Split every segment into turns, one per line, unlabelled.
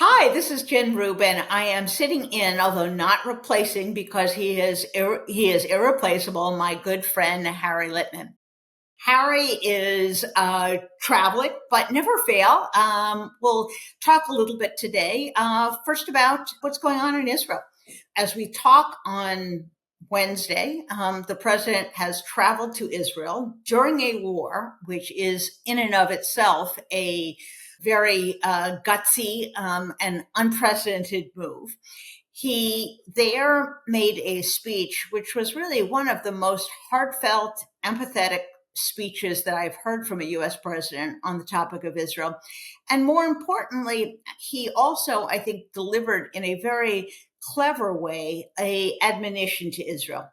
Hi, this is Jen Rubin. I am sitting in, although not replacing, because he is irreplaceable, my good friend Harry Littman. Harry is traveling, but never fail. We'll talk a little bit today, first about what's going on in Israel. As we talk on Wednesday, the president has traveled to Israel during a war, which is in and of itself a very gutsy and unprecedented move. He there made a speech, which was really one of the most heartfelt, empathetic speeches that I've heard from a US president on the topic of Israel. And more importantly, he also, I think, delivered in a very clever way a admonition to Israel.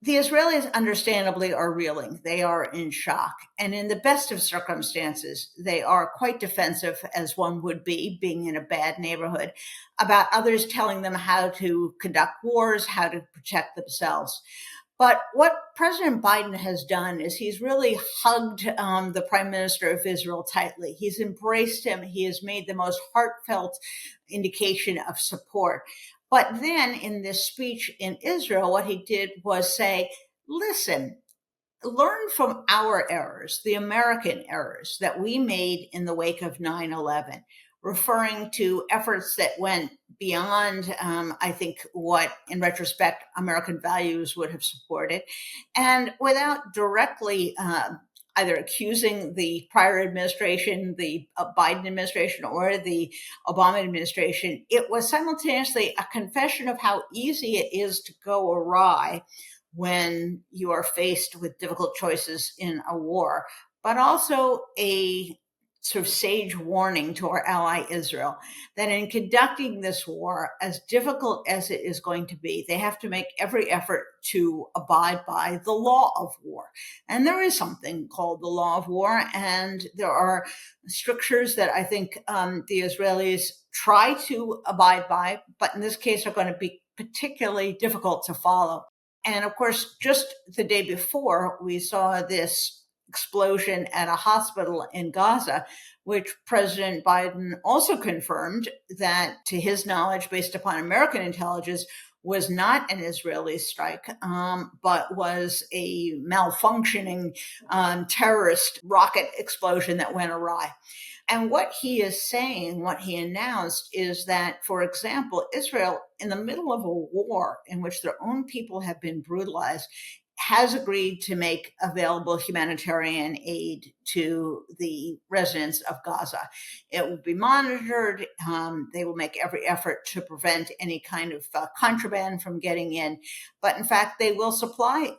The Israelis understandably are reeling. They are in shock. And in the best of circumstances, they are quite defensive, as one would be, being in a bad neighborhood, about others telling them how to conduct wars, how to protect themselves. But what President Biden has done is he's really hugged the Prime Minister of Israel tightly. He's embraced him. He has made the most heartfelt indication of support. But then in this speech in Israel, what he did was say, listen, learn from our errors, the American errors that we made in the wake of 9/11, referring to efforts that went beyond, I think, what in retrospect American values would have supported. And without directly either accusing the prior administration, the Biden administration, or the Obama administration, it was simultaneously a confession of how easy it is to go awry when you are faced with difficult choices in a war, but also a sort of sage warning to our ally Israel that in conducting this war, as difficult as it is going to be, they have to make every effort to abide by the law of war. And there is something called the law of war, and there are strictures that I think the Israelis try to abide by, but in this case are going to be particularly difficult to follow. And of course, just the day before, we saw this explosion at a hospital in Gaza, which President Biden also confirmed that, to his knowledge, based upon American intelligence, was not an Israeli strike, but was a malfunctioning terrorist rocket explosion that went awry. And what he is saying, what he announced, is that, for example, Israel, in the middle of a war in which their own people have been brutalized, has agreed to make available humanitarian aid to the residents of Gaza. It will be monitored. They will make every effort to prevent any kind of contraband from getting in. But in fact, they will supply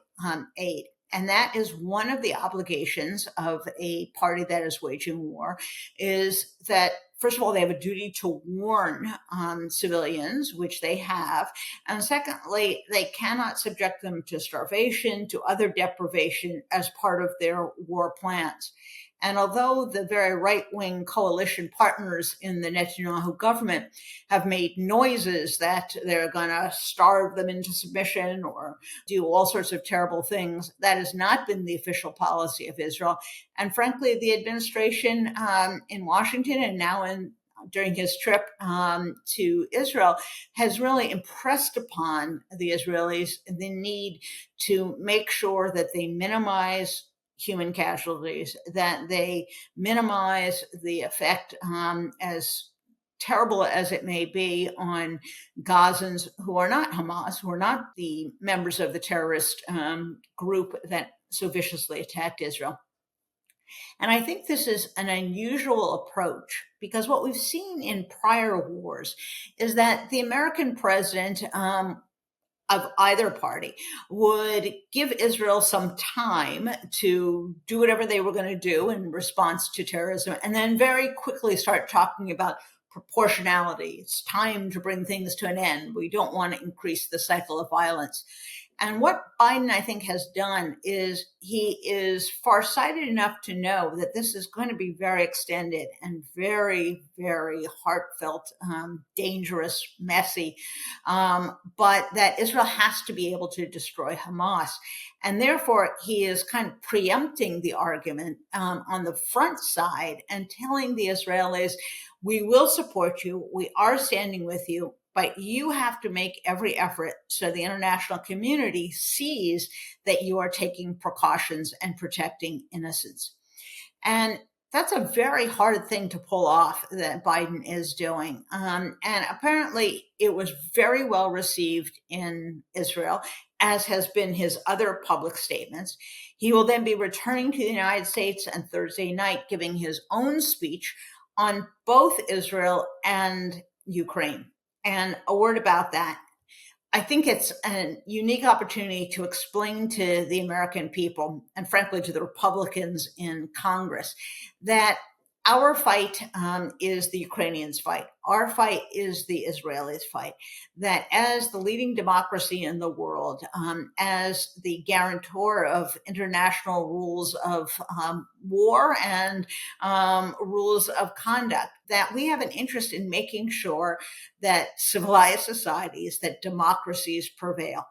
aid. And that is one of the obligations of a party that is waging war, is that, first of all, they have a duty to warn civilians, which they have. And secondly, they cannot subject them to starvation, to other deprivation as part of their war plans. And although the very right-wing coalition partners in the Netanyahu government have made noises that they're going to starve them into submission or do all sorts of terrible things, that has not been the official policy of Israel. And frankly, the administration in Washington and now during his trip to Israel has really impressed upon the Israelis the need to make sure that they minimize human casualties, that they minimize the effect, as terrible as it may be, on Gazans who are not Hamas, who are not the members of the terrorist group that so viciously attacked Israel. And I think this is an unusual approach because what we've seen in prior wars is that the American president of either party would give Israel some time to do whatever they were going to do in response to terrorism, and then very quickly start talking about proportionality. It's time to bring things to an end. We don't want to increase the cycle of violence. And what Biden, I think, has done is he is farsighted enough to know that this is going to be very extended and very, very heartfelt, dangerous, messy, but that Israel has to be able to destroy Hamas. And therefore, he is kind of preempting the argument on the front side and telling the Israelis, we will support you, we are standing with you, but you have to make every effort so the international community sees that you are taking precautions and protecting innocents. And that's a very hard thing to pull off that Biden is doing. And apparently it was very well received in Israel, as has been his other public statements. He will then be returning to the United States on Thursday night, giving his own speech on both Israel and Ukraine. And a word about that. I think it's a unique opportunity to explain to the American people, and frankly to the Republicans in Congress, that our fight is the Ukrainians' fight. Our fight is the Israelis' fight. That as the leading democracy in the world, as the guarantor of international rules of war and rules of conduct, that we have an interest in making sure that civilized societies, that democracies prevail.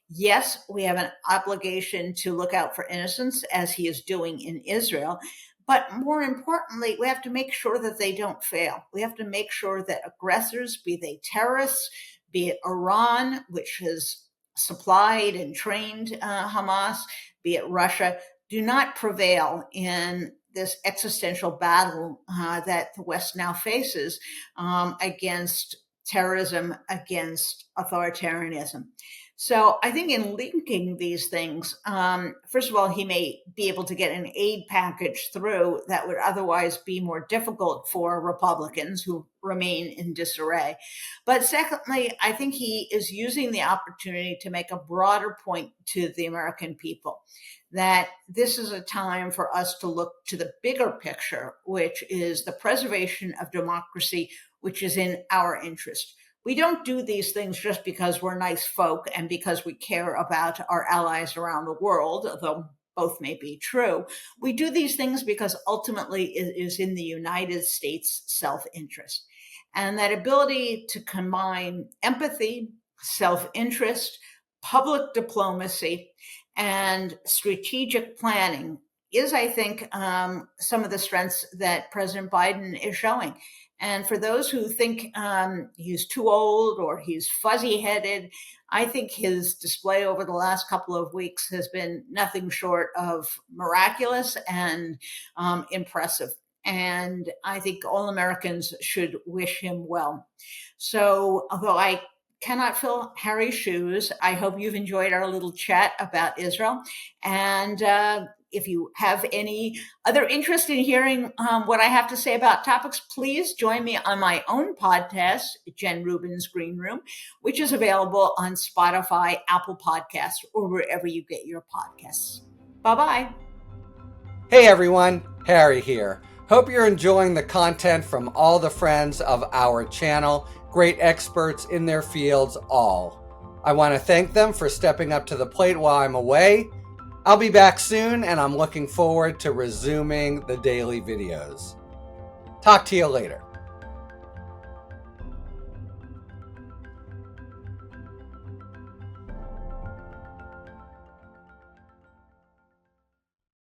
Yes, we have an obligation to look out for innocents, as he is doing in Israel. But more importantly, we have to make sure that they don't fail. We have to make sure that aggressors, be they terrorists, be it Iran, which has supplied and trained Hamas, be it Russia, do not prevail in this existential battle that the West now faces against terrorism, against authoritarianism. So I think in linking these things, first of all, he may be able to get an aid package through that would otherwise be more difficult for Republicans who remain in disarray. But secondly, I think he is using the opportunity to make a broader point to the American people, that this is a time for us to look to the bigger picture, which is the preservation of democracy, which is in our interest. We don't do these things just because we're nice folk and because we care about our allies around the world, although both may be true. We do these things because ultimately it is in the United States' self-interest. And that ability to combine empathy, self-interest, public diplomacy, and strategic planning is, I think, some of the strengths that President Biden is showing. And for those who think he's too old or he's fuzzy-headed, I think his display over the last couple of weeks has been nothing short of miraculous and impressive. And I think all Americans should wish him well. So although I cannot fill Harry's shoes, I hope you've enjoyed our little chat about Israel. And if you have any other interest in hearing what I have to say about topics, please join me on my own podcast, Jen Rubin's Green Room, which is available on Spotify, Apple Podcasts, or wherever you get your podcasts. Bye-bye.
Hey everyone, Harry here. Hope you're enjoying the content from all the friends of our channel, great experts in their fields all. I want to thank them for stepping up to the plate while I'm away. I'll be back soon, and I'm looking forward to resuming the daily videos. Talk to you later.